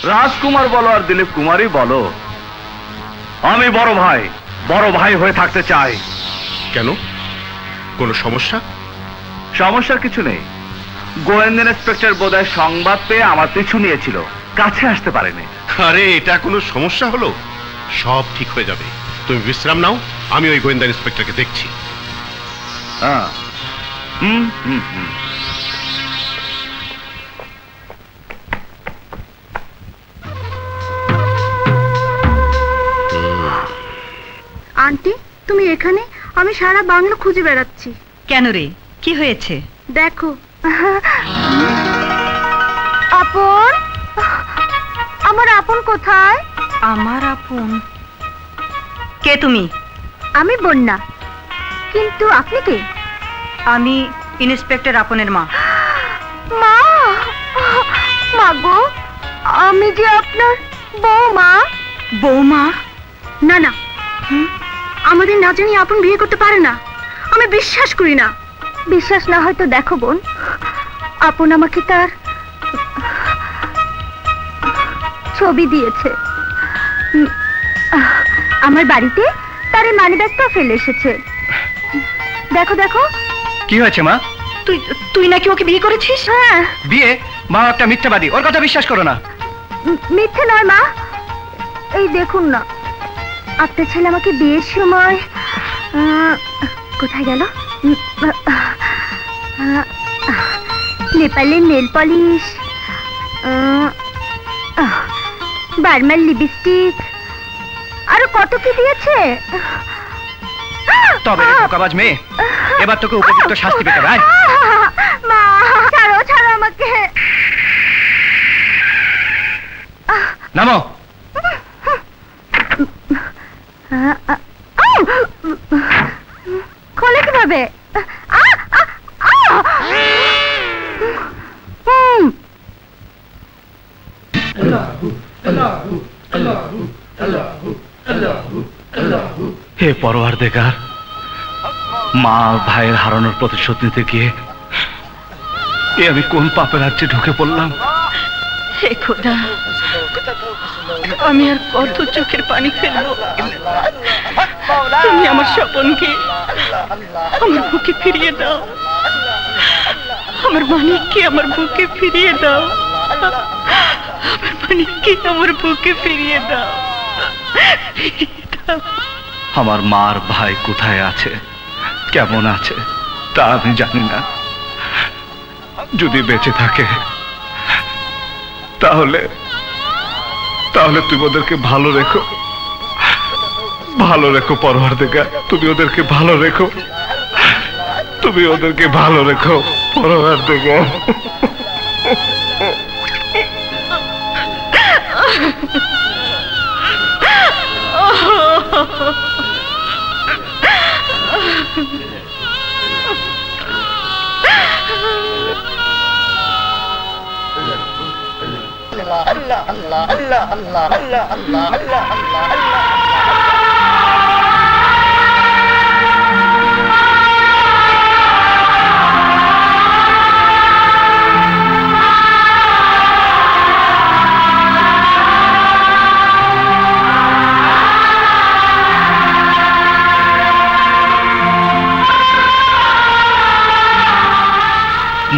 রাজকুমার বলো আর দিলীপ কুমারই বলো, আমি বড় ভাই হয়ে থাকতে চাই। কেন, কোনো সমস্যা? সমস্যার কিছু নেই। গোয়েন্দা ইন্সপেক্টর বোধহয় সংবাদ পেয়ে আমার পিছু নিয়েছিল, কাছে আসতে পারেনি। আরে এটা কোনো সমস্যা হলো? সব ঠিক হয়ে যাবে, তুমি বিশ্রাম নাও, আমি ওই গোয়েন্দা ইন্সপেক্টরকে দেখছি। আন্টি তুমি এখানে? আমি সারা বাংলা খুঁজে বেড়াচ্ছি। কেন রে, কি হয়েছে? দেখো আপন, আমার আপন কোথায়? আমার আপন? কে তুমি? আমি বন্যা। কিন্তু আপনি কে? আমি ইন্সপেক্টর আপনের মা। মা? মা গো, আমি যে আপনার বৌমা। বৌমা? না না, আমাদের না জানি আপন বিয়ে করতে পারে না, আমি বিশ্বাস করি না। বিশ্বাস না হয়তো দেখো বোন, আপন আমাকে তার ছবি দিয়েছে। আমার বাড়িতে তার এই মানিব্যাগটা ফেলে এসেছে। দেখো দেখো। কি হয়েছে মা? তুই নাকি ওকে বিয়ে করেছিস? হ্যাঁ। বিয়ে? মা একটা মিথ্যাবাদী, ওর কথা বিশ্বাস করো না। মিথ্যে নয় মা, এই দেখুন না, আপনার ছেলে আমাকে বিয়ের সময় কোথায় গেল? নেপালের নেল পলিশ, বার্মার লিপস্টিক, আরো কত কি দিয়েছে। তবে ধোঁকাবাজ মেয়ে, এবার তোকে উপযুক্ত শাস্তি পেতে হবে। মা ছাড়ো ছাড়ো আমাকে। নামো। খোলে কিভাবে? হে পরওয়ারদিগার, মা ভাইয়ের হারানোর প্রতিশোধ নিতে গিয়ে আমি কোন পাপের রাজ্যে ঢুকে পড়লাম। হে খোদা, আমি আর কত চোখের পানি ফেলবো? তুমি আমার স্বপনকে আমার বুকে ফিরিয়ে দাও, আমার মানিককে আমার বুকে ফিরিয়ে দাও, আমার মানিককে আমার বুকে ফিরিয়ে দাও। আমার মার ভাই কোথায় আছে, কেমন আছে তা আমি জানি না। যদি বেঁচে থাকে তাহলে তুমি ওদেরকে ভালো রেখো, ভালো রেখো পরওয়ারদিগার, তুমি ওদেরকে ভালো রেখো, তুমি ওদেরকে ভালো রেখো পরওয়ারদিগার। Allah Allah Allah Allah Allah Allah Allah Allah Allah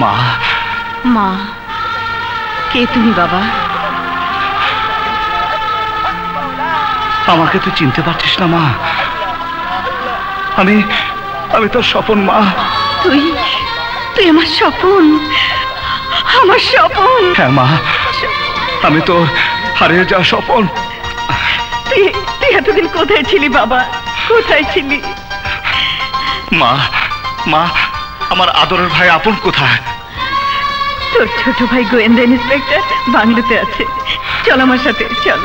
মা। মা? কে তুমি বাবা? আমাকে তুই চিনতে পারছিস না মা? আমি তোর স্বপন মা। তুই আমার স্বপন, আমার স্বপন। হ্যাঁ মা, আমি তোর হারিয়ে যাওয়া স্বপন। তুই এতদিন কোথায় ছিলি বাবা, কোথায় ছিলি? মা, মা, আমার আদরের ভাই আপন কোথায়? তোর ছোট ভাই গোয়েন্দা ইন্সপেক্টর বাংলোতে আছে, চল আমার সাথে চল।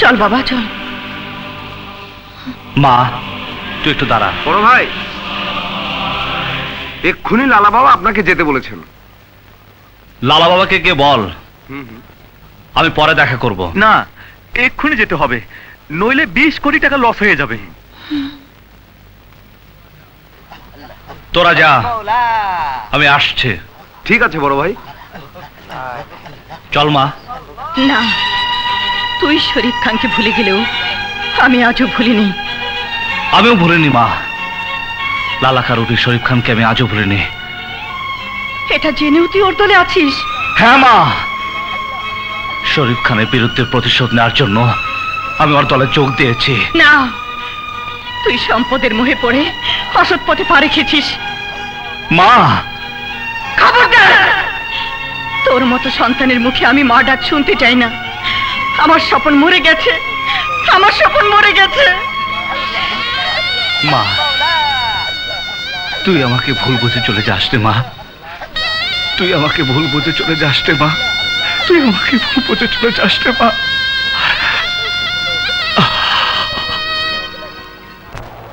চল বাবা চল। মা তুই একটু দাঁড়া। বড় ভাই, এক্ষুনি লালা বাবা আপনাকে যেতে বলেছেন। লালা বাবাকে কে বল? আমি পরে দেখা করব। না, এক্ষুনি যেতে হবে, নইলে 20 কোটি টাকা লস হয়ে যাবে। তোরা যা, আমি আসছি। ঠিক আছে বড় ভাই। চল মা। না, তুই শরীফ খানকে ভুলে গেলেও আমি আজও ভুলিনি। আমিও ভুলিনি মা, লালাকার রুটি শরীফ খানকে আমি আজও ভুলিনি। এটা জেনেও তুই ওর দলে আছিস? হ্যাঁ মা, শরীফ খানের বিরুদ্ধে প্রতিশোধ নেওয়ার জন্য আমি ওর দলে যোগ দিয়েছি। না, তুই সম্পদের মোহে পড়ে অসৎ পথে পা রেখেছিস। মা, খবরদার! তোর মতো সন্তানের মুখে আমি মা ডাক শুনতে চাই না। আমার স্বপ্ন মরে গেছে, আমার স্বপ্ন মরে গেছে। মা, তুই আমাকে ভুল বুঝে চলে যাস রে মা, তুই আমাকে ভুল বুঝে চলে যাস রে মা, তুই আমাকে ভুল বুঝে চলে যাস রে মা।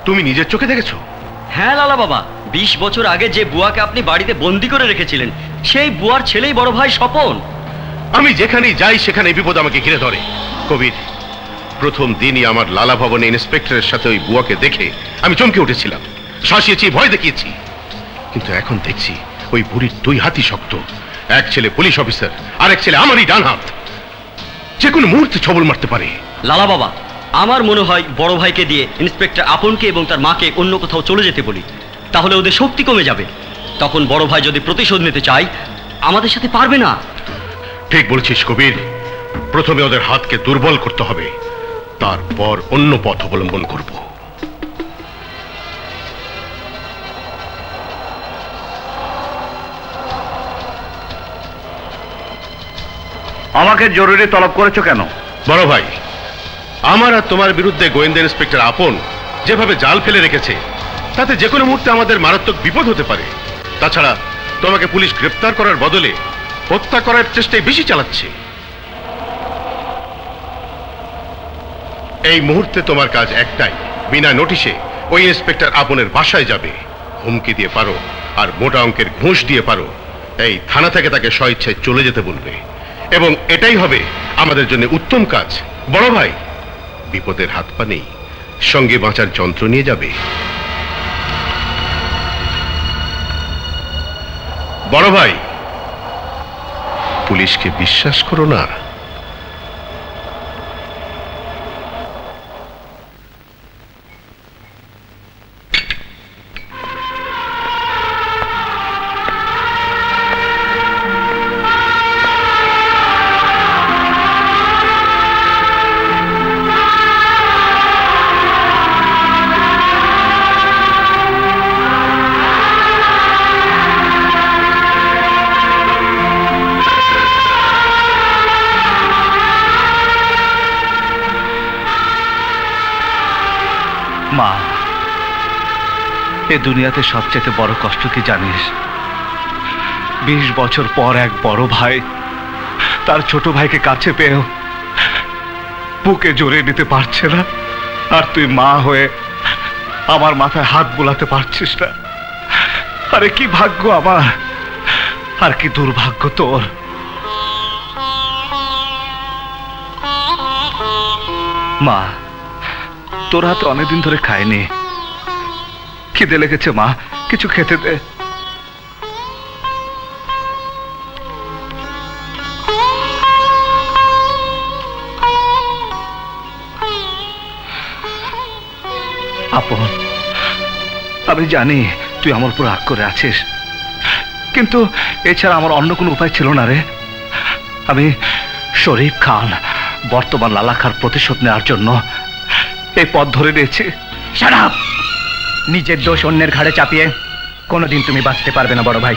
তুমি নিজের চোখে দেখেছো? হ্যাঁ লালা বাবা, 20 বছর আগে যে বুয়াকে আপনি বাড়িতে বন্দি করে রেখেছিলেন, সেই বুয়ার ছেলেই বড় ভাই স্বপন। আমি যেখানেই যাই সেখানে বিপদ আমাকে ঘিরে ধরে। কবির, প্রথম দিনই আমার লালা ভবনে ইন্সপেক্টরের সাথে ওই বুয়াকে দেখে আমি চমকে উঠেছিলাম, শাসিয়েছি, ভয় দেখিয়েছি। কিন্তু এখন দেখছি ওই বুড়ির 2 হাতই শক্ত। এক ছেলে পুলিশ অফিসার, আরেক ছেলে আমারই ডান হাত, যে কোনো মুহূর্তে ছবল মারতে পারে। লালা বাবা, আমার মনে হয় বড় ভাইকে দিয়ে ইন্সপেক্টর আপনকে এবং তার মাকে অন্য কোথাও চলে যেতে বলি, তাহলে ওদের শক্তি কমে যাবে। তখন বড় ভাই যদি প্রতিশোধ নিতে চায়, আমাদের সাথে পারবে না। ঠিক বলছিস কবির, প্রথমে ওদের হাতকে দুর্বল করতে হবে, তারপর অন্য পথ অবলম্বন করব। আমাকে জরুরি তলব করেছো কেন? বড় ভাই, আমার আর তোমার বিরুদ্ধে গোয়েন্দা ইন্সপেক্টর আপন যেভাবে জাল ফেলে রেখেছে, তাতে যে কোনো মুহূর্তে আমাদের মারাত্মক বিপদ হতে পারে। তাছাড়া তোমাকে পুলিশ গ্রেপ্তার করার বদলে হত্যা করার চেষ্টায় বেশি চালাচ্ছে। এই মুহূর্তে তোমার কাজ একটাই, বিনা নোটিশে ওই ইন্সপেক্টর আপনের বাসায় যাবে, হুমকি দিয়ে পারো আর মোটা অঙ্কের ঘুষ দিয়ে পারো এই থানা থেকে তাকে স্বইচ্ছায় চলে যেতে বলবে, এবং এটাই হবে আমাদের জন্য উত্তম কাজ। বড় ভাই, বিপদের হাত পা নেই, সঙ্গে বাঁচার যন্ত্র নিয়ে যাবে। বড় ভাই, পুলিশকে বিশ্বাস করো না। মা, এ দুনিয়াতে সবচেয়ে বড় কষ্ট কি জানিস? 20 বছর পর এক বড় ভাই তার ছোট ভাইকে কাছে পেয়েও বুকে জড়িয়ে নিতে পারছে না, আর তুই মা হয়ে আমার মাথায় হাত বুলাতে পারছিস না। আরে কি ভাগ্য আমার, আর কি দুর্ভাগ্য তোর। মা, তোর হাতে অনেকদিন ধরে খাইনি, খিদে লেগেছে মা, কিছু খেতে দে। আপন, আমি জানি তুই আমার উপর রাগ করে আছিস, কিন্তু এছাড়া আমার অন্য কোনো উপায় ছিল না রে। আমি শরীফ খান বর্তমান লালাখার প্রতিশোধ নেওয়ার জন্য এই পথ ধরে নিয়েছি। Shut up! নিজের দোষ অন্যের ঘাড়ে চাপিয়ে কোনোদিন তুমি বাঁচতে পারবে না বড় ভাই।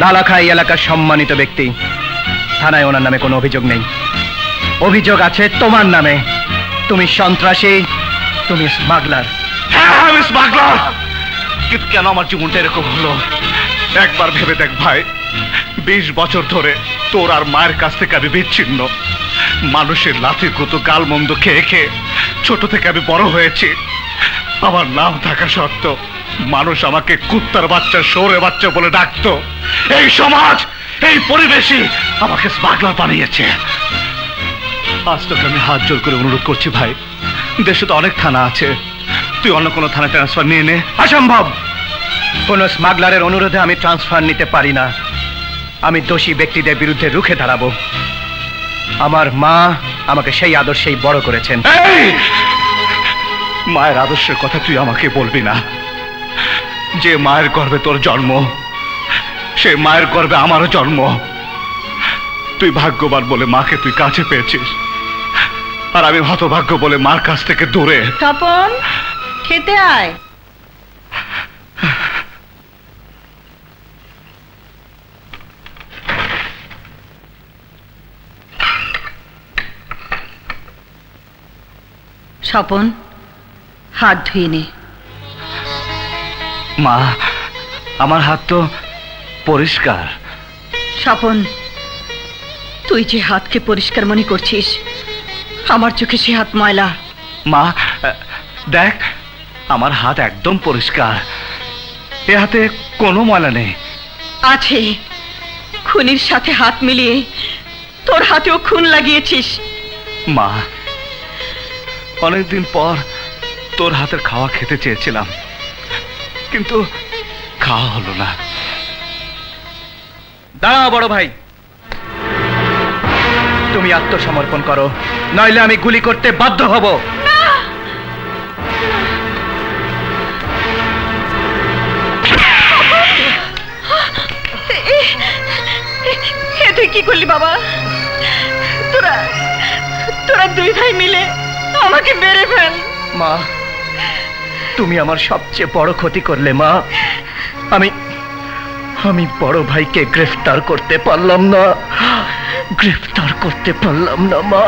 লালাখা এই এলাকার সম্মানিত ব্যক্তি, থানায় ওনার নামে কোনো অভিযোগ নেই। অভিযোগ আছে তোমার নামে, তুমি সন্ত্রাসী, তুমি স্মাগলার। হ্যাঁ, আমি স্মাগলার। কিন্তু কেন আমার জীবনটা এরকম হলো? একবার ভেবে দেখ ভাই, 20 বছর ধরে তোর আর মায়ের কাছ থেকে আমি বিচ্ছিন্ন। মানুষের লাথি কুতো গালমন্দ খেয়ে খেয়ে ছোট থেকে আমি বড় হয়েছি। আমার নাম থাকা সত্ত্বেও মানুষ আমাকে কুত্তার বাচ্চা, শোরে বাচ্চা বলে ডাকতো। এই সমাজ, এই পরিবেশই আমাকে স্মাগলার বানিয়েছে। আজ তোকে আমি হাত জোর করে অনুরোধ করছি ভাই, দেশে তো অনেক থানা আছে, তুই অন্য কোনো থানায় ট্রান্সফার নিয়ে নে। অসম্ভব! কোন স্মাগলারের অনুরোধে আমি ট্রান্সফার নিতে পারি না। আমি দোষী ব্যক্তিদের বিরুদ্ধে রুখে দাঁড়াবো। আমার মা আমাকে সেই আদর্শেই বড় করেছেন। মায়ের আদর্শের কথা তুই আমাকে বলবি না। যে মায়ের গর্ভে তোর জন্ম, সে মায়ের গর্ভে আমারও জন্ম। তুই ভাগ্যবান বলে মাকে তুই কাছে পেয়েছিস, আর আমি হতভাগ্য বলে মার কাছ থেকে দূরে। তপন, খেতে আয়। স্বপন, হাত ধুয়ে নে। মা, আমার হাত তো পরিষ্কার। স্বপন, তুই যে হাতকে পরিষ্কার মনে করছিস, আমার চোখে সে হাত ময়লা। মা দেখ, আমার হাত একদম পরিষ্কার, এ হাতে কোনো ময়লা নেই। আছে, খুনির সাথে হাত মিলিয়ে তোর হাতেও খুন লাগিয়েছিস। মা, অনেকদিন পর তোর হাতের খাওয়া খেতে চেয়েছিলাম, কিন্তু খাওয়া হলো না। দাঁড়াও বড় ভাই, তুমি আত্মসমর্পণ করো, নইলে আমি গুলি করতে বাধ্য হব। তুই কি করলি বাবা? তোরা তোরা দুই ভাই মিলে আমাকে মেরে ফেল। মা, তুমি আমার সবচেয়ে বড় ক্ষতি করলে মা। আমি বড় ভাইকে গ্রেফতার করতে পারলাম না, গ্রেফতার করতে পারলাম না মা।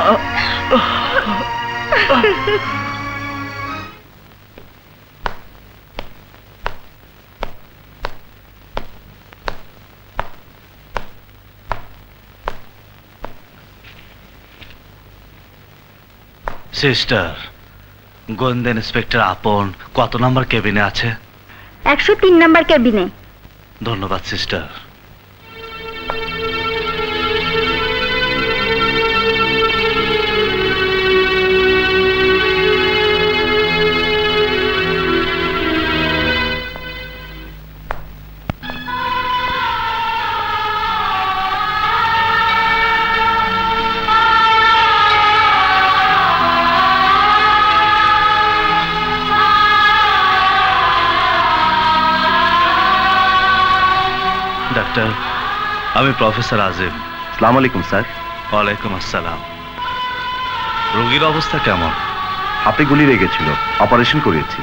সিস্টার, গোয়েন্দা ইন্সপেক্টর আপন কত নম্বর কেবিনে আছে? 103 নাম্বার কেবিনে। ধন্যবাদ সিস্টার। ডাক্তার, আমি প্রফেসর আজিম। আসসালামু আলাইকুম স্যার। ওয়ালাইকুম আসসালাম। রোগীর অবস্থা কেমন? হাতে গুলি লেগেছিল, অপারেশন করিয়েছি।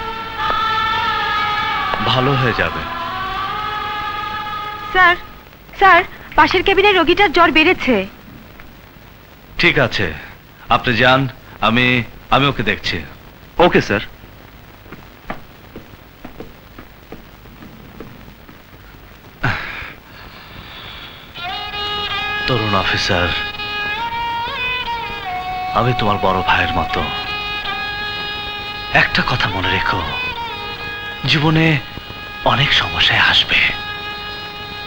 ভালো হয়ে যাবে। স্যার, স্যার, পাশের কেবিনের রোগীটার জ্বর বেড়েছে। ঠিক আছে, আপনি যান, আমি ওকে দেখছি। Okay sir. তরুণ অফিসার, আমি তোমার বড় ভাইয়ের মতো। একটা কথা মনে রেখো, জীবনে অনেক সমস্যায় আসবে,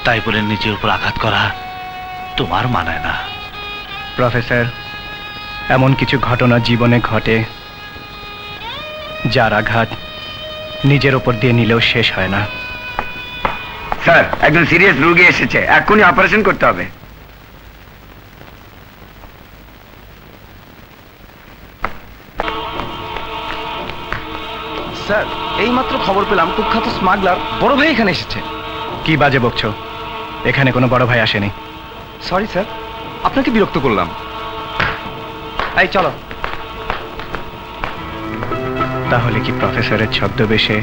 তাই বলে নিজের উপর আঘাত করা তোমার মানায় না। প্রফেসর, এমন কিছু ঘটনা জীবনে ঘটে যার আঘাত নিজের ওপর দিয়ে নিলেও শেষ হয় না। স্যার, একজন সিরিয়াস রোগী এসেছে, এক্ষুনি অপারেশন করতে হবে। স্যার, এইমাত্র খবর পেলাম কুখ্যাত স্মাগলার বড় ভাই এখানে এসেছে। কি বাজে বকছো? এখানে কোনো বড় ভাই আসেনি। সরি স্যার, আপনাকে বিরক্ত করলাম। এই চলো। তাহলে কি প্রফেসরের ছদ্মবেশে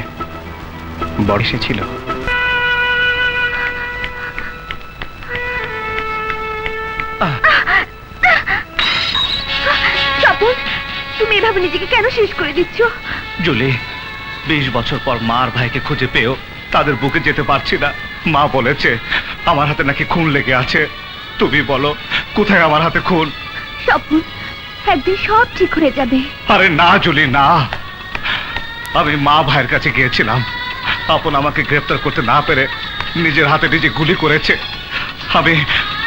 বড় এসেছিল? তপন, তুমি এভাবে নিজেকে কেন শেষ করে দিচ্ছ? জুলি, 20 বছর পর মার ভাইকে খুঁজে পেয়েও তাদের বুকে যেতে পারছি না। মা বলেছে আমার হাতে নাকি খুন লেগে আছে। তুমি বলো, কোথায় আমার হাতে খুন? তপন, একদিন সব ঠিক হয়ে যাবে। আরে না জুলি, না। আমি মা ভাইয়ের কাছে গিয়েছিলাম, আপন আমাকে গ্রেফতার করতে না পেরে নিজের হাতে নিজে গুলি করেছে।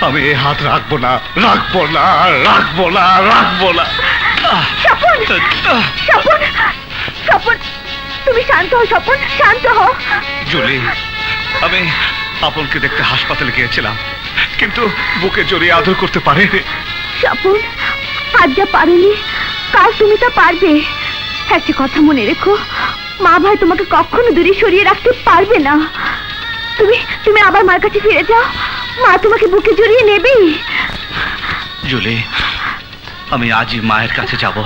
আমি এই হাত রাখবো না, রাখবো না, রাখবো না, রাখবো না। স্বপন, স্বপন, স্বপন, তুমি শান্ত হও স্বপন, শান্ত হও। জুলি, আমি আপনকে দেখতে হাসপাতালে গিয়েছিলাম, কিন্তু বুকে জড়িয়ে আদর করতে পারিনি। স্বপন, আজ যা পারোনি কাল তুমি তা পারবে। একটা কথা মনে রেখো, মা ভাই তোমাকে কখনো দূরে সরিয়ে রাখতে পারবে না। তুমি আবার মার কাছে ফিরে যাও, মা তোমাকে বুকে জড়িয়ে নেবেই। জুলি, আমি আজই মায়ের কাছে যাব,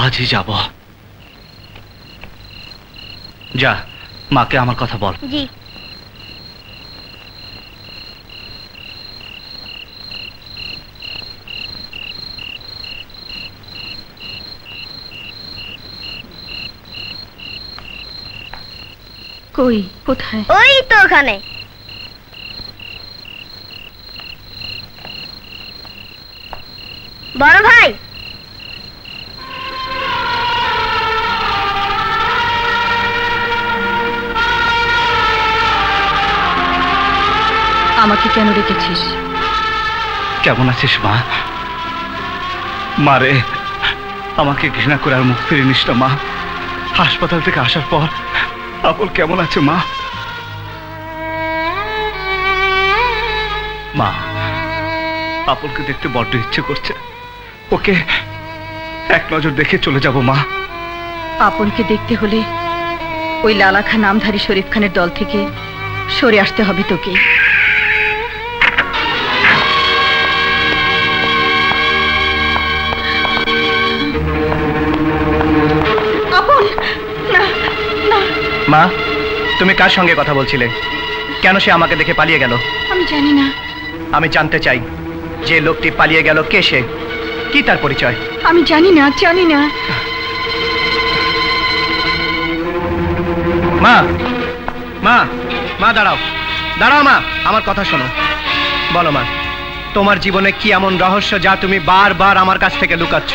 আজই যাব। যা, মাকে আমার কথা বল। জি। কই, কোথায়? ওই তো ওখানে। বড় ভাই, আমাকে কেন রেখেছিস? কেমন আছিস মা? মারে, আমাকে ঘৃণা করে আর মুখ ফিরে নিস না মা। হাসপাতাল থেকে আসার পর আপন কেমন আছে মা? মা, আপনকে দেখতে বড্ড ইচ্ছে করছে, ওকে এক নজর দেখে চলে যাব মা। আপনকে দেখতে হলে ওই লালা খান নামধারী শরীফ খানের দল থেকে সরে আসতে হবে তোকে। আপন, না না। মা, তুমি কার সঙ্গে কথা বলছিলে? কেন সে আমাকে দেখে পালিয়ে গেল? আমি জানি না। আমি জানতে চাই, যে লোকটি পালিয়ে গেল কে সে, কি তার পরিচয়? আমি জানি না, জানি না। মা, মা, মা দাঁড়াও, দাঁড়াও মা, আমার কথা শোনো। বলো মা, তোমার জীবনে কি এমন রহস্য যা তুমি বারবার আমার কাছ থেকে লুকাচ্ছ?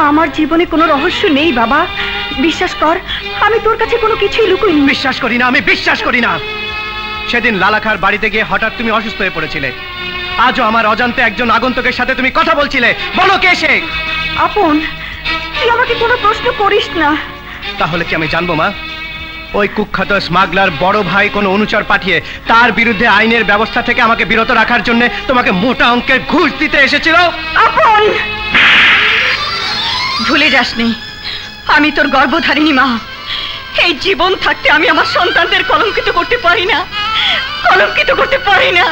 আমার জীবনে কোনো রহস্য নেই বাবা, বিশ্বাস কর, আমি তোর কাছে কোনো কিছুই লুকোইনি। বিশ্বাস করি না, আমি বিশ্বাস করি না। সেদিন লালাখার বাড়িতে গিয়ে হঠাৎ তুমি অসুস্থ হয়ে পড়েছিলে, আজও আমার অজান্তে একজন আগন্তুকের সাথে তুমি কথা বলছিলে। বলো কে সে? আপন, তুই আমাকে কোনো প্রশ্ন করিস না। তাহলে কি আমি জানবো মা, ওই কুখ্যাত স্মাগলার বড় ভাই কোনো অনুচর পাঠিয়ে তার বিরুদ্ধে আইনের ব্যবস্থা থেকে আমাকে বিরত রাখার জন্য তোমাকে মোটা অঙ্কের ঘুষ দিতে এসেছিল? আপন, ভুলে যাসনি আমি তোর গর্ভধারিণী মা। এই জীবন থাকতে আমি আমার সন্তানদের কলঙ্কিত করতে পারি না, কলঙ্কিত করতে পারি না।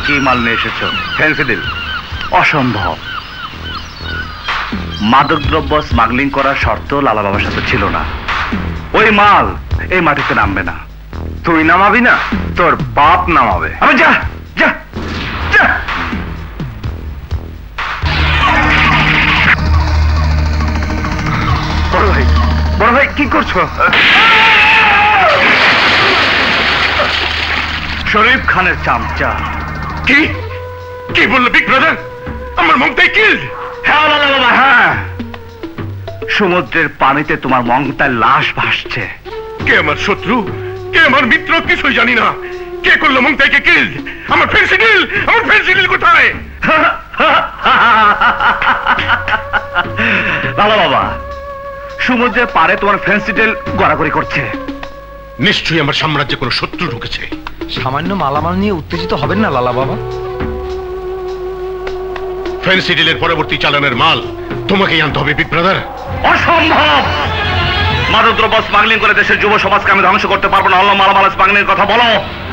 কি মাল নিয়ে এসেছো? ফেন্সিডিল? অসম্ভব। মাদকদ্রব্য স্মাগলিং করার শর্ত লালা বাবার সাথে ছিল না। ওই মাল এই মাটিতে নামবে না। তুই নামাবি না, তোর বাপ নামাবে। আরে যা যা যা। বড় ভাই, বড় ভাই কি করছো? শরীফ খানের চামচা। কি কি বললো বিগ ব্রাদার? আমার মংতাই কিল্ড? হ্যাঁ লালা বাবা, হ্যাঁ। সমুদ্রের পানিতে তোমার মংতার লাশ ভাসছে। কে আমার শত্রু, কে আমার মিত্র কিছুই জানি না। কে করলো মংতাইকে কিল্ড? আমার ফেন্সিডিল, আমার ফেন্সিডিল কোথায়? লালা বাবা, সমুদ্রের পাড়ে তোমার ফেন্সিডিল গড়াগড়ি করছে। নিশ্চয়ই আমার সাম্রাজ্যে কোনো শত্রু ঢুকেছে। সামান্য মালামাল নিয়ে উত্তেজিত হবেন না লালা বাবা। ফেন্সিডিলের পরবর্তী চালানের মাল তোমাকেই আনতে হবে বিগ ব্রাদার। অসম্ভব। মাদকদ্রব্য স্মাগলিং করে দেশের যুব সমাজকে আমি ধ্বংস করতে পারবো না। আল্লাহ মালামাল স্মাগলিং কথা বলো।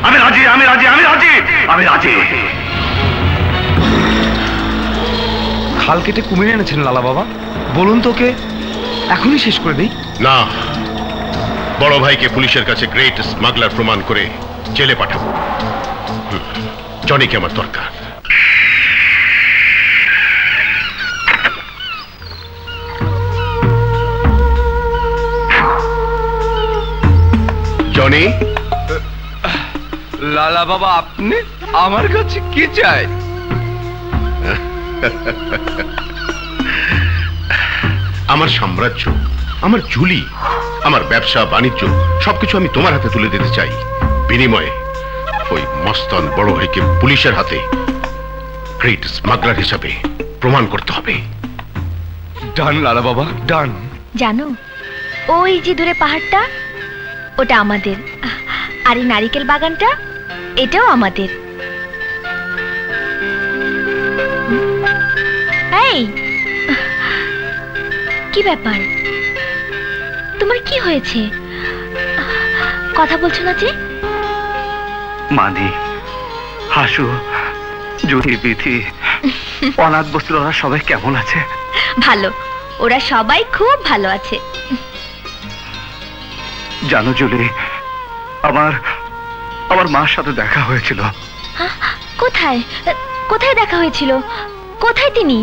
আমি রাজি, আমি রাজি, আমি রাজি, আমি রাজি। খাল কেটে কুমির এনেছেন লালা বাবা, বলুন তোকে এখনই শেষ করে দিই। না, বড় ভাইকে পুলিশের কাছে গ্রেট স্মাগলার প্রমাণ করে জেলে পাঠাবো। জনিকে আমার দরকার। জনি, লালা বাবা আপনি আমার কাছে কি চাই? আমার সাম্রাজ্য, আমার জুলি, আমার ব্যবসা বাণিজ্য সবকিছু আমি তোমার হাতে তুলে দিতে চাই। বিনিময়ে ওই মস্তান বড় ভাইকে পুলিশের হাতে গ্রেট স্মাগলার হিসাবে প্রমাণ করতে হবে। ডান লালা বাবা, ডান। জানো, ওই যে দূরে পাহাড়টা, ওটা আমাদের, আর এই নারিকেল বাগানটা, এটাও আমাদের। এই, কি ব্যাপার? তোমার কি হয়েছে? কথা বলছো না যে? মানি, হাসু, জুহি, বিথি, অনাথ বস্তুর ওরা সবাই কেমন আছে? ভালো, ওরা সবাই খুব ভালো আছে। জানো জুলি, আমার মার সাথে দেখা হয়েছিল। কোথায়? কোথায় দেখা হয়েছিল? কোথায় তিনি?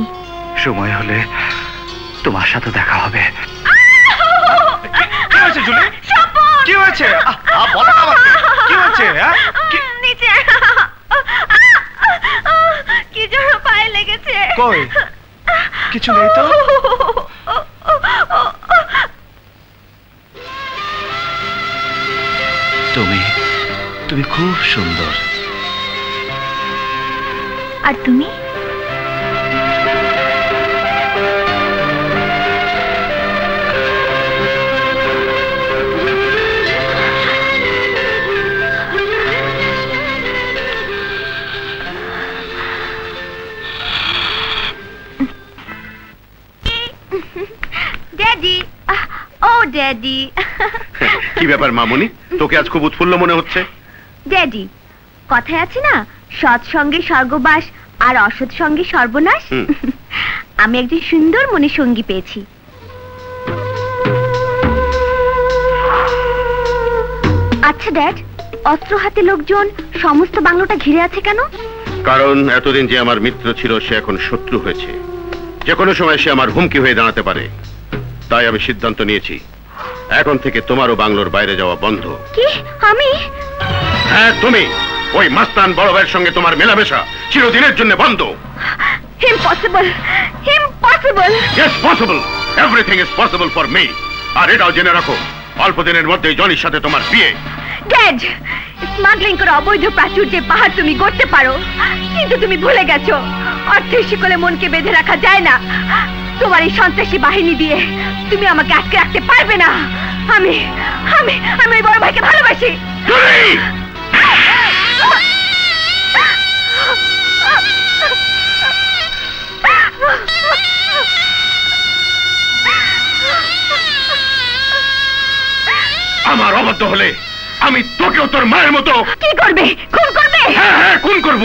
সময় হলে তোমার সাথে দেখা হবে। কি হয়েছে জুলি? কি হয়েছে? বলো আমাকে, কি হয়েছে? নিচে কি যেন পায়ে লেগেছে। কই? কিছু নেই তো? তুমি খুব সুন্দর। আর তুমি? ড্যাডি, ও ড্যাডি। কি ব্যাপার মামুনি, তোকে আজ খুব উৎফুল্ল মনে হচ্ছে? ড্যাডি, কথায় আছে না, সৎ সঙ্গে স্বর্গবাস আর অসৎ সঙ্গে সর্বনাশ। আমি একজন সুন্দর মনে সঙ্গী পেয়েছি। আচ্ছা ড্যাড, অস্ত্র হাতে লোকজন সমস্ত বাংলোটা ঘিরে আছে কেন? কারণ এতদিন যে আমার মিত্র ছিল সে এখন শত্রু হয়েছে। যে কোনো সময় সে আমার হুমকি হয়ে দাঁড়াতে পারে। তাই আমি সিদ্ধান্ত নিয়েছি, এখন থেকে তোমারও বাংলোর বাইরে যাওয়া বন্ধ। কি? আমি? হ্যাঁ তুমি। ওই মাস্তান বড় ভাইয়ের সঙ্গে তোমার মেলামেশা চিরদিনের জন্য বন্ধ। Impossible, impossible. Yes possible, everything is possible for me. আর এটাও জেনে রাখো, অল্প দিনের মধ্যেই জনির সাথে তোমার বিয়ে। ড্যাড, স্মাগলিং করে অবৈধ প্রাচুর্যের পাহাড় তুমি গড়তে পারো, কিন্তু তুমি ভুলে গেছো অর্থের শিকলে মনকে বেঁধে রাখা যায় না। তোমার এই সন্ত্রাসী বাহিনী দিয়ে তুমি আমাকে আটকে রাখতে পারবে না। আমি আমি আমি ওই বড় ভাইকে ভালোবাসি। আমার অবাধ্য হলে আমি তোকেও তোর মায়ের মতো। কি করবে? খুন করবে? হ্যাঁ হ্যাঁ, খুন করব।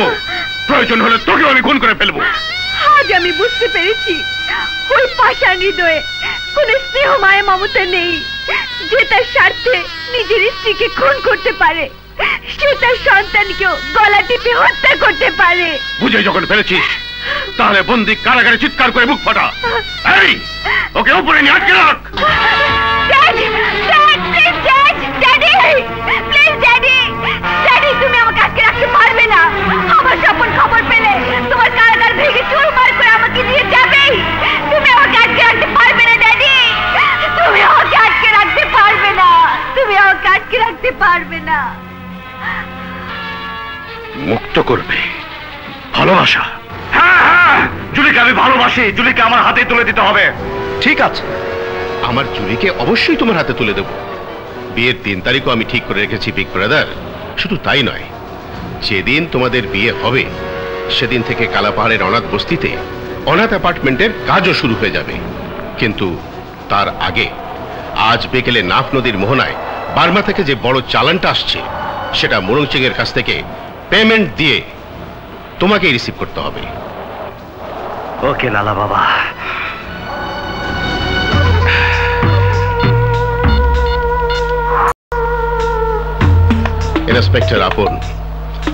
প্রয়োজন হলে তোকেও আমি খুন করে ফেলবো। আজ আমি বুঝতে পেরেছি, ওই পাষাণ হৃদয়ে কোন স্নেহ মায়া মমতা নেই যে তার স্বার্থে নিজের স্ত্রীকে খুন করতে পারে। সে তার সন্তানকেও গলা টিপে হত্যা করতে পারে। বুঝে যখন ফেলেছিস, তাহলে বন্দি কারাগারে চিৎকার করে মুখ ফাটা। এই, ওকে উপরে নিয়ে আটকে রাখ। তুমি আমাকে আটকে রাখতে পারবে না। আমার স্বপন খবর পেলে তোমার কারাগার ভেঙে চুরমার করে আমাকে নিয়ে যাবেই। তুমি আমাকে আটকে রাখতে পারবে না ড্যাডি, তুমি আমাকে আটকে রাখতে পারবে না, তুমি আমাকে আটকে রাখতে পারবে না। মুক্ত করবে ভালোবাসা। হ্যাঁ হ্যাঁ, জুলিকে আমি ভালোবাসি। জুলিকে আমার হাতে তুলে দিতে হবে। ঠিক আছে, আমার জুলিকে অবশ্যই তোমার হাতে তুলে দেব। বিয়ের 3 তারিখও আমি ঠিক করে রেখেছি বিগ ব্রাদার। শুধু তাই নয়, যেদিন তোমাদের বিয়ে হবে সেদিন থেকে কালাপাহাড়ের অনাথ বস্তিতে অনাথ অ্যাপার্টমেন্টের কাজও শুরু হয়ে যাবে। কিন্তু তার আগে আজ বিকেলে নাফ নদীর মোহনায় বার্মা থেকে যে বড় চালানটা আসছে সেটা মুরং সিং এর কাছ থেকে পেমেন্ট দিয়ে তোমাকে রিসিভ করতে হবে। ওকে লালা বাবা। ইন্সপেক্টর আপন,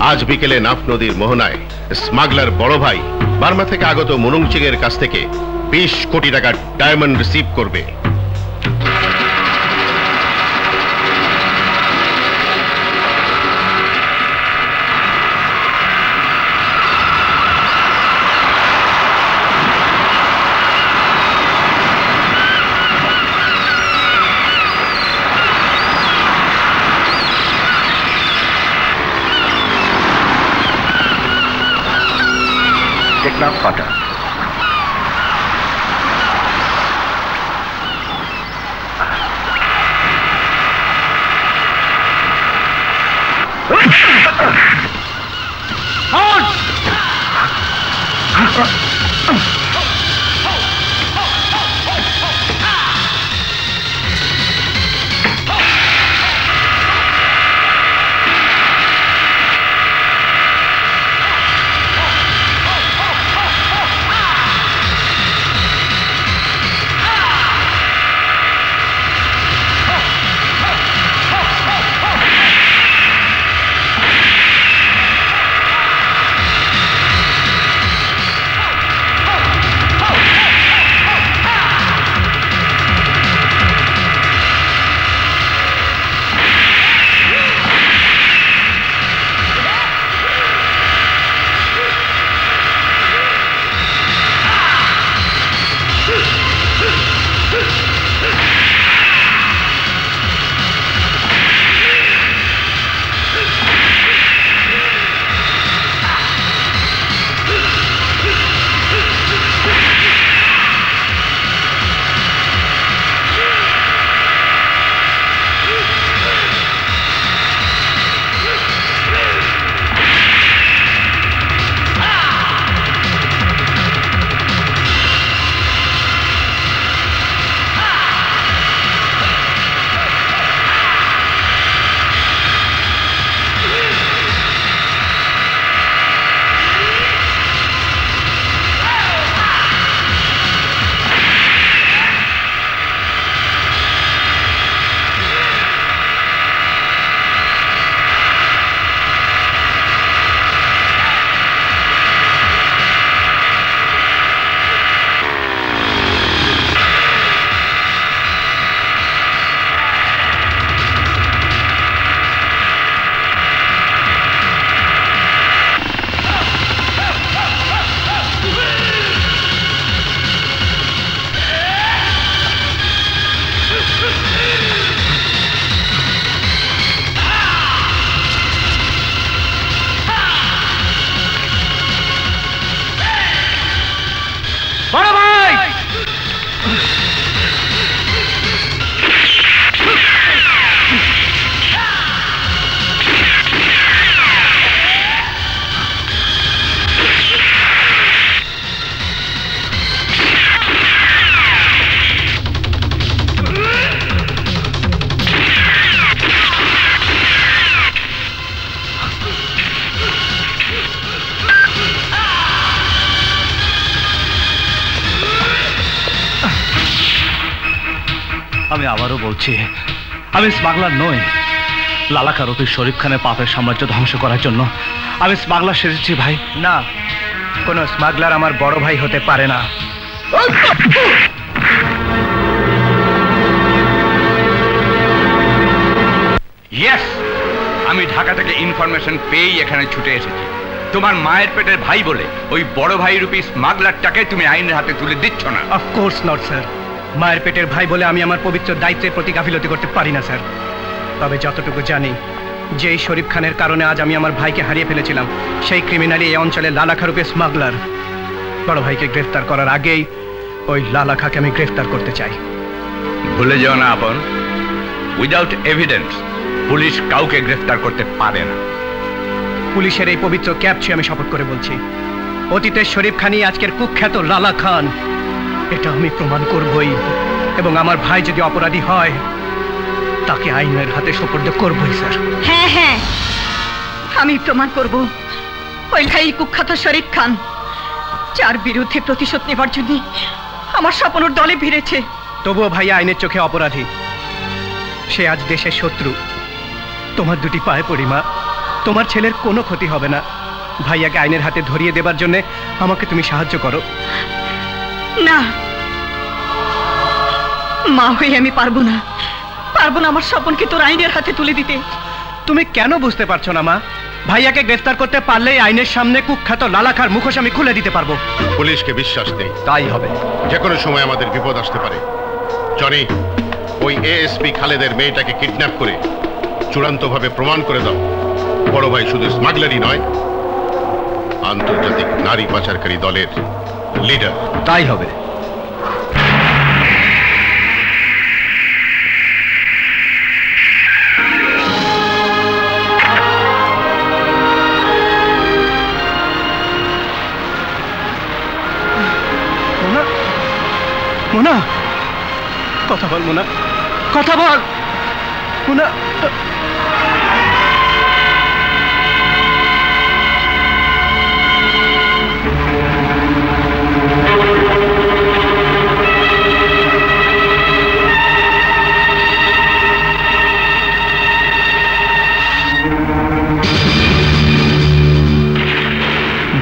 আজ বিকেলে নাফ নদীর মোহনায় স্মাগলার বড় ভাই বার্মা থেকে আগত মুরং সিং এর কাছ থেকে 20 কোটি টাকার ডায়মন্ড রিসিভ করবে। নাক কাটা। আমি আবারও বলছি, আমি স্মাগলার নই। লালাকার ওপর শরীফ খানের পাপের সাম্রাজ্য ধ্বংস করার জন্য আমি স্মাগলার সেজেছি ভাই। না, কোনো স্মাগলার আমার বড় ভাই হতে পারে না। ইয়েস, আমি ঢাকা থেকে ইনফরমেশন পেয়েই এখানে ছুটে এসেছি। তোমার মায়ের পেটের ভাই বলে ওই বড় ভাই রূপী স্মাগলারটাকে তুমি আইনের হাতে তুলে দিচ্ছ না। Of course not sir. মায়ের পেটের ভাই বলে আমি আমার পবিত্র দায়িত্বের প্রতি গাফিলতি করতে পারি না স্যার। তবে যতটুকু জানি, যেই শরীফ খানের কারণে আজ আমি আমার ভাইকে হারিয়ে ফেলেছিলাম, সেই ক্রিমিনালি এই অঞ্চলে লালাখা রূপে স্মাগলার। বড় ভাইকে গ্রেফতার করার আগেই ওই লালাখাকে আমি গ্রেফতার করতে চাই। ভুলে যাও না আপন, উইদাউট এভিডেন্স পুলিশ কাউকে গ্রেফতার করতে পারে না। পুলিশের এই পবিত্র ক্যাপ ছুঁয়ে আমি শপথ করে বলছি, অতীতের শরীফ খানই আজকের কুখ্যাত লালা খান। এটা আমি প্রমাণ করবই, এবং আমার ভাই যদি অপরাধী হয় তাকে আইনের হাতে সোপর্দ করবই স্যার। হ্যাঁ হ্যাঁ, আমি প্রমাণ করব ওই ভাই কুখ্যাত শরীফ খান, যার বিরুদ্ধে প্রতিশোধ নেবার জন্য আমার স্বপনর দলে ভিড়েছে। তবুও ভাইয়া আইনের চোখে অপরাধী। সে আজ দেশের শত্রু। তোমার দুটি পায়ে পড়ি মা, তোমার ছেলের কোনো ক্ষতি হবে না। ভাইয়াকে আইনের হাতে ধরিয়ে দেবার জন্য আমাকে তুমি সাহায্য করো। না, মা হয়ে আমি পারবো না আমার স্বপনকে তোর আইনের হাতে তুলে দিতে। তুমি কেন বুঝতে পারছো না মা? ভাইয়াকে গ্রেফতার করতে পারলেই আইনের সামনে কুখ্যাত লালাখার মুখোশ আমি খুলে দিতে পারবো। পুলিশকে বিশ্বাস নেই। তাই হবে। যে কোনো সময় আমাদের বিপদ আসতে পারে। জনি, ওই এএসপি খালেদের মেয়েটাকে কিডন্যাপ করে চূড়ান্তভাবে প্রমাণ করে দাও বড় ভাই শুধু স্মাগলারই নয়, আন্তর্জাতিক নারী পাচারকারী দলের লিডার। তাই হবে। মোনা, কথা বল মোনা, কথা বল মোনা।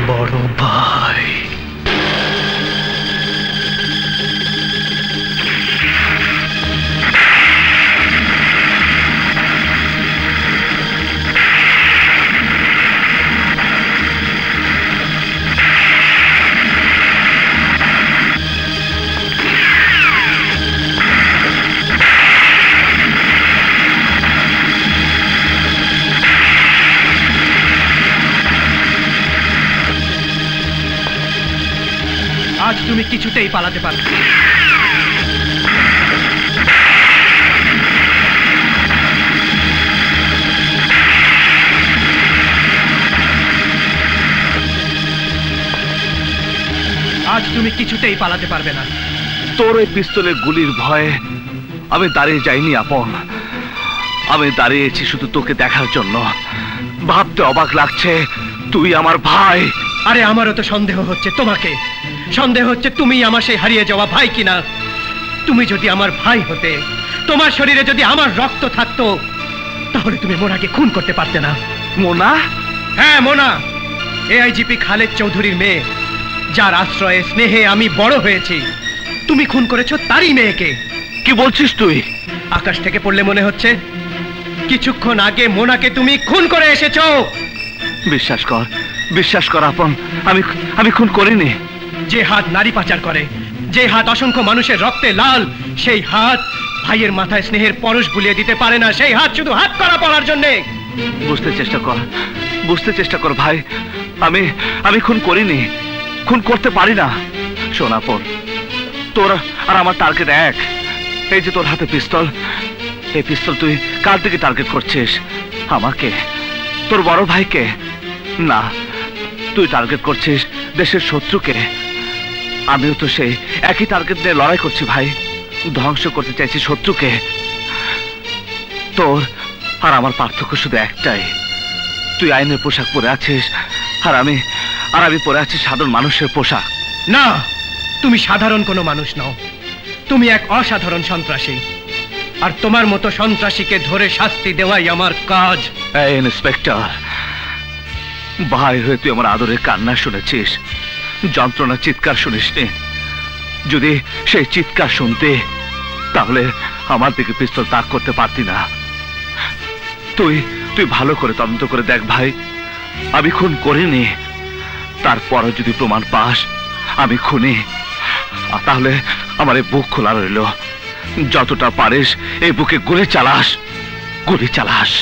বড় ভাই, আজ তুমি কিছুতেই পালাতে পারবে না। আজ তুমি কিছুতেই পালাতে পারবে না। তোর এই পিস্তলের গুলির ভয়ে আমি দাঁড়িয়ে যাইনি আপন, আমি দাঁড়িয়েছি শুধু তোকে দেখার জন্য। ভাবতে অবাক লাগছে তুই আমার ভাই। আরে আমারও তো সন্দেহ হচ্ছে তোমাকে, সন্দেহ হচ্ছে তুমি আমার সেই হারিয়ে যাওয়া ভাই কিনা। তুমি যদি আমার ভাই হতে, তোমার শরীরে যদি আমার রক্ত থাকতো, তাহলে তুমি মোনাকে খুন করতে পারতে না। মোনা? হ্যাঁ মোনা, এআইজিপি খালেদ চৌধুরীর মেয়ে, যার আশ্রয়ে স্নেহে আমি বড় হয়েছি। তুমি খুন করেছো তারই মেয়েকে। কি বলছিস তুই? আকাশ থেকে পড়লে মনে হচ্ছে কিছুক্ষণ আগে মোনাকে তুমি খুন করে এসেছো। বিশ্বাস কর, বিশ্বাস কর আপন, আমি খুন করিনি। যে হাত নারী পাচার করে, যে হাত অসংখ্য মানুষের রক্তে লাল, সেই হাত ভাইয়ের মাথায় স্নেহের পরশ বুলিয়ে দিতে পারে না। সেই হাত শুধু হাত করা পড়ার জন্যে। বুঝতে চেষ্টা কর, বুঝতে চেষ্টা কর ভাই, আমি খুন করিনি, খুন করতে পারি না। শোন আপন, তোর আর আমার টার্গেট এক। এই যে তোর হাতে পিস্তল, এই পিস্তল তুই কার দিকে টার্গেট করছিস? আমাকে, তোর বড় ভাইকে না, তুই টার্গেট করছিস দেশের শত্রুকে। আমিও তো সেই একই টার্গেট নিয়ে লড়াই করছি ভাই, ধ্বংস করতে চাইছি শত্রুকে। তোর আর আমার পার্থক্য শুধু একটাই, তুই আইনের পোশাক পরে আছিস আর আমি পরে আছি সাধারণ মানুষের পোশাক। না, তুমি সাধারণ কোনো মানুষ নও, তুমি এক অসাধারণ সন্ত্রাসী। আর তোমার মতো সন্ত্রাসীকে ধরে শাস্তি দেওয়াই আমার কাজ। এই ইন্সপেক্টর, ভাই হয়ে তুই আমার আদরের কান্না শুনেছিস, যন্ত্রণা চিৎকার শুনিসনি। যদি সেই চিৎকার শুনতে, তাহলে আমার দিকে পিস্তল তাক করতে পারতি না। তুই ভালো করে তদন্ত করে দেখ ভাই, আমি খুন করিনি। তারপরও যদি প্রমাণ পাস আমি খুনি, তাহলে আমার এই বুক খোলা রইল। যতটা পারিস এই বুকে গুলি চালাস, গুলি চালাস।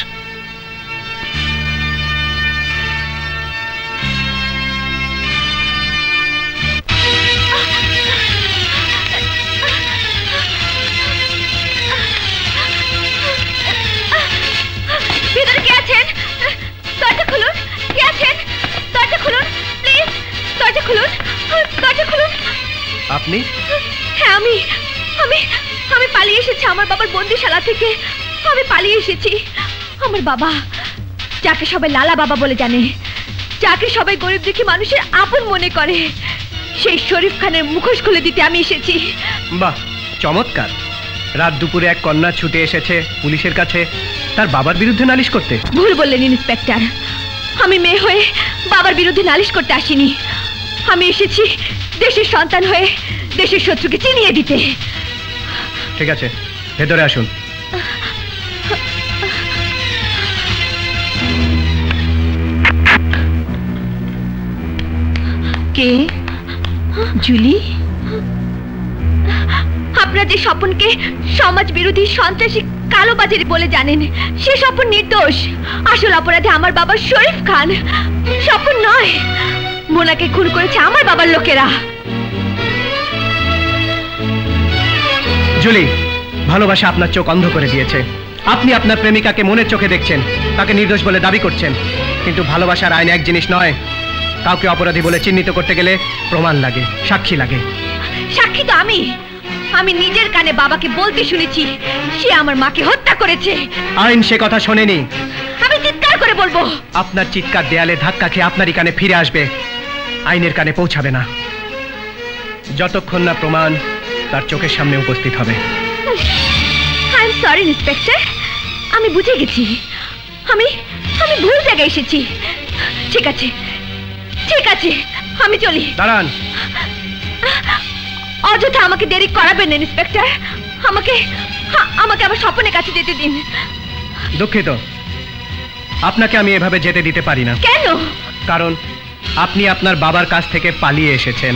ভিতরে কে আছেন? দরজা খুলুন। কে আছেন? দরজা খুলুন প্লিজ, দরজা খুলুন, দরজা খুলুন। আপনি? হ্যাঁ আমি পালিয়ে এসেছি আমার বাবার বন্দিশালা থেকে। আমি পালিয়ে এসেছি। আমার বাবা, যাকে সবাই লালা বাবা বলে জানে, যাকে সবাই গরিব দুঃখী মানুষের আপন মনে করে, সেই শরীফ খানের মুখোশ খুলে দিতে আমি এসেছি। বাহ, চমৎকার। রাত দুপুরে এক কন্যা ছুটে এসেছে পুলিশের কাছে তার বাবার বিরুদ্ধে নালিশ করতে। ভুল বললেন ইন্সপেক্টর, আমি মেয়ে হয়ে বাবার বিরুদ্ধে নালিশ করতে আসিনি। আমি এসেছি দেশের সন্তান হয়ে দেশের শত্রুকে চিনিয়ে দিতে। ঠিক আছে, ভেতরে আসুন। কে? জুলি? আপনারা যে স্বপনকে সমাজ বিরোধী সন্ত্রাসী কালোবাজারি বলে জানেন, সে স্বপন নির্দোষ। আসল অপরাধী আমার বাবা শরীফ খান, স্বপন নয়। মোনাকে খুন করেছে আমার বাবার লোকেরা। জুলি, ভালোবাসা আপনার চোখ অন্ধ করে দিয়েছে। আপনি আপনার প্রেমিকাকে মনের চোখে দেখছেন, তাকে নির্দোষ বলে দাবি করছেন, কিন্তু ভালোবাসার আইন এক জিনিস নয়। কাউকে অপরাধী বলে চিহ্নিত করতে গেলে প্রমাণ লাগে, সাক্ষী লাগে। সাক্ষী তো আমি নিজের কানে বাবাকে বলতে শুনেছি সে আমার মাকে হত্যা করেছে। আইন সে কথা শোনেনি। আমি চিৎকার করে বলবো। আপনার চিৎকার দেয়ালে ধাক্কা খেয়ে আপনারই কানে ফিরে আসবে, আইনের কানে পৌঁছাবে না, যতক্ষণ না প্রমাণ তার চোখের সামনে উপস্থিত হবে। আই এম সরি ইন্সপেক্টর, আমি বুঝে গেছি, আমি ভুল জায়গায় এসেছি। ঠিক আছে ঠিক আছে, আমি চলি। দাঁড়ান। অযথা আমাকে দেরি করাবেন না ইন্সপেক্টর, আমাকে আমার স্বপনের কাছে যেতে দিন। দুঃখিত, আপনাকে আমি এভাবে যেতে দিতে পারি না। কেন? কারণ আপনি আপনার বাবার কাছ থেকে পালিয়ে এসেছেন।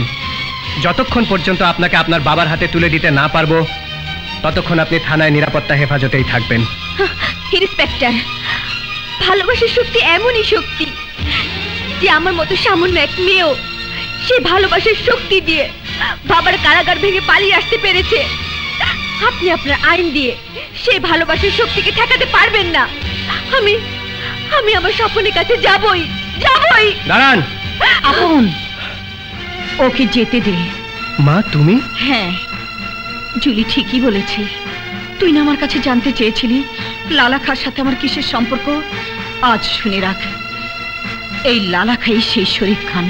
যতক্ষণ পর্যন্ত আপনাকে আপনার বাবার হাতে তুলে দিতে না পারবো, ততক্ষণ আপনি থানায় নিরাপত্তা হেফাজতেই থাকবেন। ইন্সপেক্টর, ভালোবাসার শক্তি এমনই শক্তি যে আমার মতো সামান্য এক মেয়েও সেই ভালোবাসার শক্তি দিয়ে বাবার কারাগার ভেঙে পালিয়ে আসতে পেরেছে। আপনি আপনার আইন দিয়ে সেই ভালোবাসার শক্তিকে ঠেকাতে পারবেন না। আমি আমার স্বপনের কাছে যাবই। দাঁড়ান। আপন, ওকে যেতে দে। মা, তুমি? হ্যাঁ, জুলি ঠিকই বলেছে। তুই না আমার কাছে জানতে চেয়েছিলি লালা খাঁর সাথে আমার কিসের সম্পর্ক? আজ শুনে রাখ, এই লালা খাই সেই শরীফ খান,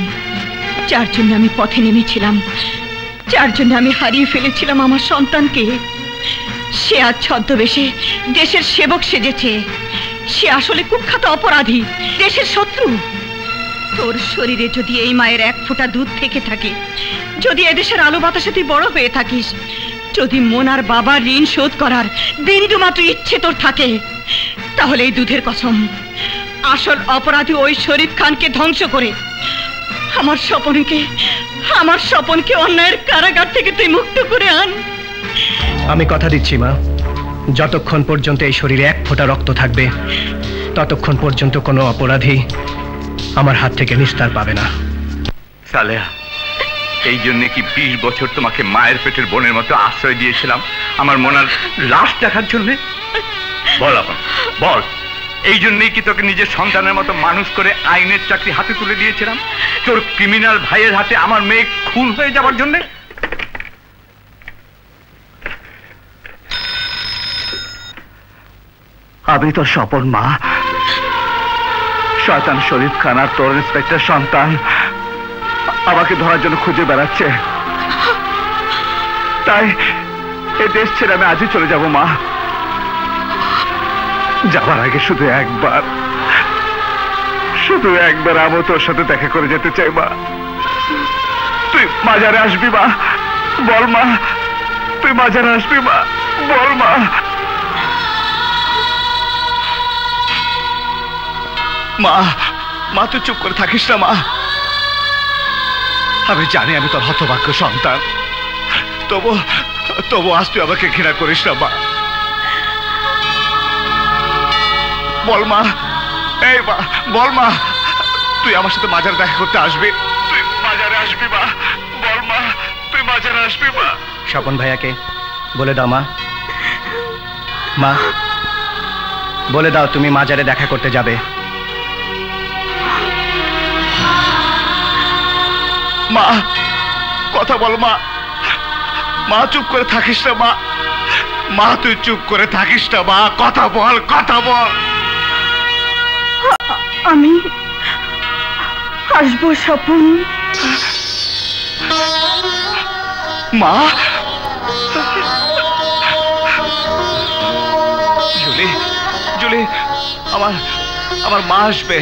যার জন্য আমি পথে নেমেছিলাম, যার জন্য আমি হারিয়ে ফেলেছিলাম আমার সন্তানকে। সে আজ ছদ্মবেশে দেশের সেবক সেজেছে। সে আসলে কুখ্যাত অপরাধী, দেশের শত্রু। তোর শরীরে যদি এই মায়ের এক ফোঁটা দুধ থেকে থাকে, যদি এদেশের আলো বাতাসে তুই বড় হয়ে থাকিস, যদি মোনার বাবার ঋণ শোধ করার বিন্দুমাত্র ইচ্ছে তোর থাকে, তাহলে এই দুধের কসম, আসল অপরাধী ওই শরীফ খানকে ধ্বংস করে আমার স্বপনকে অন্যায়ের কারাগার থেকে তুই মুক্ত করে আন। আমি কথা দিচ্ছি মা, যতক্ষণ পর্যন্ত এই শরীরে এক ফোঁটা রক্ত থাকবে, ততক্ষণ পর্যন্ত কোনো অপরাধী আমার হাত থেকে নিস্তার পাবে না। সালেহা, এই জন্য কি 20 বছর তোমাকে মায়ের পেটের বোনের মতো আশ্রয় দিয়েছিলাম, আমার মোনার লাশ দেখার জন্য? বল আপন, বল, এই জন্যই কি তোকে নিজের সন্তানের মতো মানুষ করে আইনের চাকরি হাতে তুলে দিয়েছিলাম, তোর ক্রিমিনাল ভাইয়ের হাতে আমার মেয়ে খুন হয়ে যাবার জন্য? আমি তো স্বপন মা, শয়তান শরীফ খান আর তোর ইন্সপেক্টর সন্তান আমাকে ধরার জন্য খুঁজে বেড়াচ্ছে। তাই এ দেশ ছেড়ে আমি আজই চলে যাব মা। যাবার আগে শুধু একবার আমি তোর সাথে দেখা করে যেতে চাই মা। তুই মাজারে আসবি মা? বল মা, তুই মাজারে আসবি মা? বল মা। মা তুই চুপ করে থাকিস না মা। আমি জানি আমি তোর হতভাগ্য সন্তান, তবু আজ তুই আমাকে ঘৃণা করিস না মা। বল মা, এই মা, বল মা, তুই আমার সাথে মাজারে দেখা করতে আসবি? তুই মাজারে আসবি মা? বল মা, তুই মাজারে আসবি মা? স্বপন ভাইয়াকে বলে দাও মা, বলে দাও তুমি মাজারে দেখা করতে যাবে। মা, কথা বল মা। চুপ করে থাকিস না মা। তুই চুপ করে থাকিস না মা, কথা বল। আমি আসবো স্বপন। মা, জুলি, আমার মা আসবে,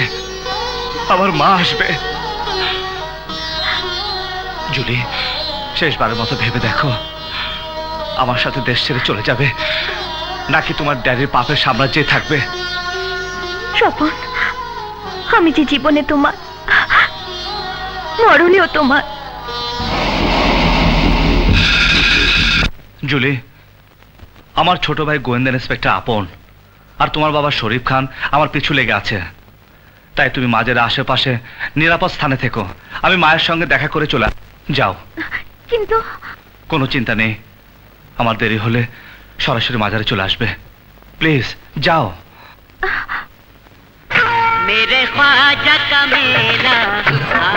জুলি, শেষবারের মতো ভেবে দেখো, আমার সাথে দেশ ছেড়ে চলে যাবে নাকি তোমার ড্যাডির পাপের সাম্রাজ্যে থাকবে? স্বপন, আমি যে জীবনে তোমার, মরণেও তোমার। জুলি, আমার ছোট ভাই গোয়েন্দা ইন্সপেক্টর আপন আর তোমার বাবা শরীফ খান আমার পিছু লেগে আছে। তাই তুমি মাঝের আশেপাশে নিরাপদ স্থানে থেকো। আমি মায়ের সঙ্গে দেখা করে চলে যাও। কিন্তু কোনো চিন্তা নেই, আমার দেরি হলে সরাসরি মাজারে চলে আসবে। প্লিজ যাও। मेरे ख्वाजा का मेला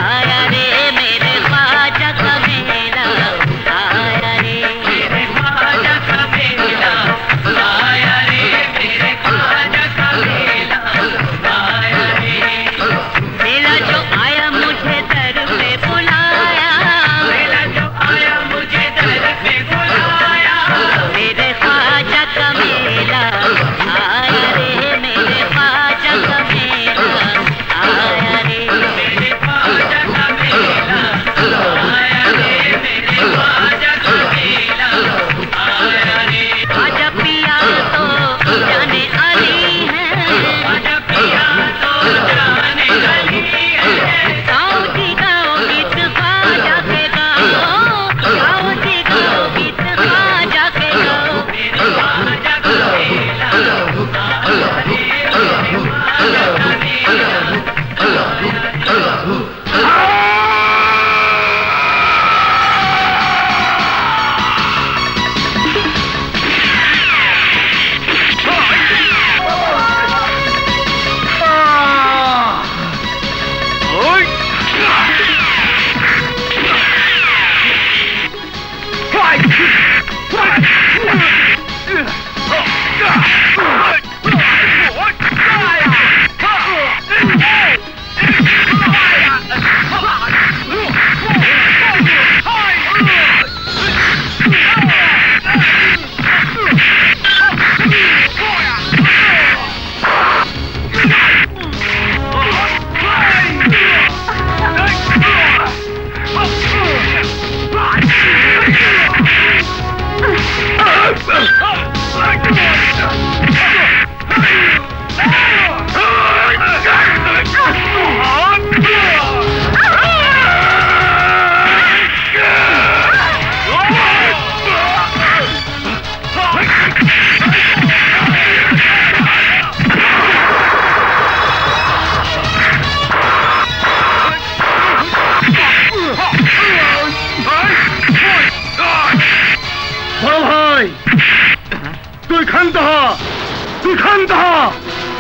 आया रे, मेरे ख्वाजा का मेला आया रे, मेरे ख्वाजा का मेला आया रे, मेरे ख्वाजा का मेला आया रे। मेला जो आया मुझे दर पे बुलाया, मेला जो आया मुझे दर पे बुलाया, मेरे ख्वाजा का मेला आया रे, मेरे ख्वाजा का मेला आया रे, मेरे ख्वाजा का मेला आया रे, मेरे ख्वाजा का मेला आया रे। ख्वाजा पिया तो जाने अली है, ख्वाजा पिया तो जाने अली है। गाओ जी गाओ गीत ख्वाजा के गाओ, गाओ जी गाओ गीत ख्वाजा के गाओ, मेरे ख्वाजा का मेला आया रे, मेरे ख्वाजा का मेला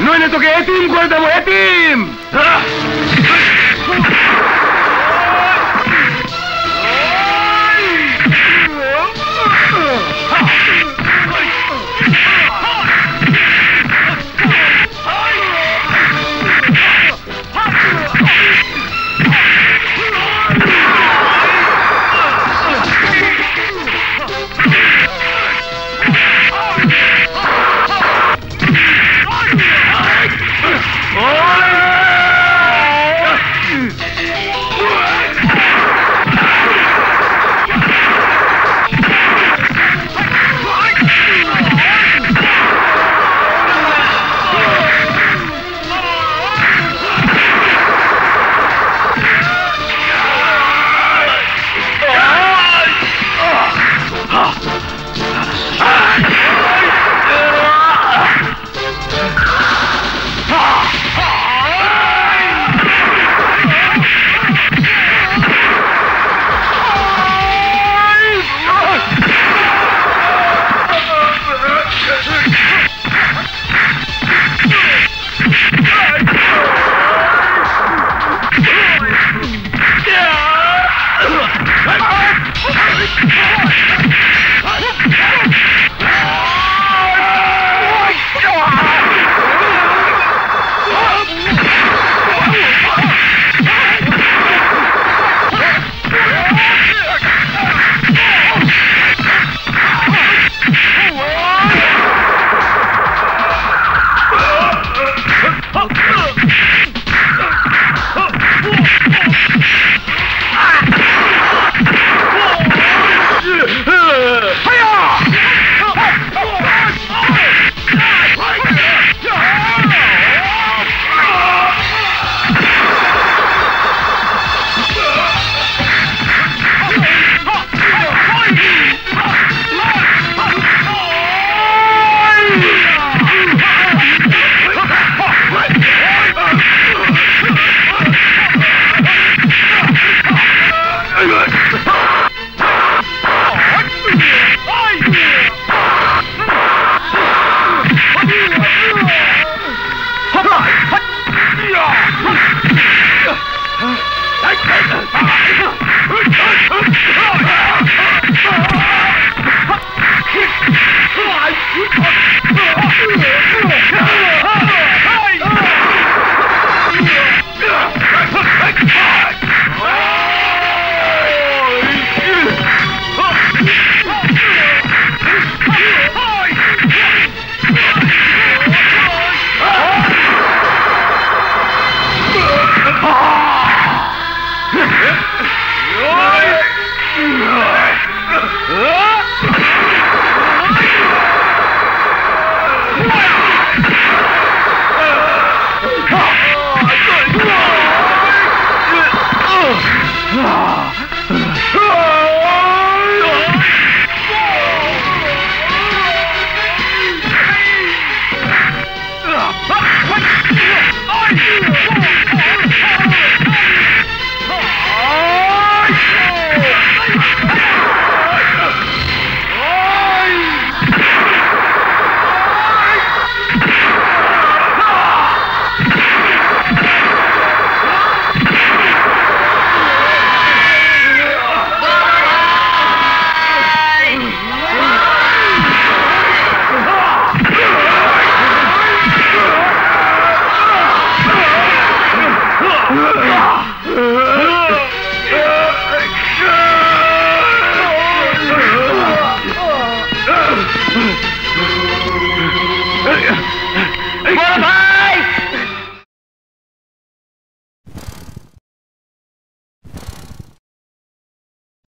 নইলে তোকে এতিম করে দেবো, এতিম। Oh!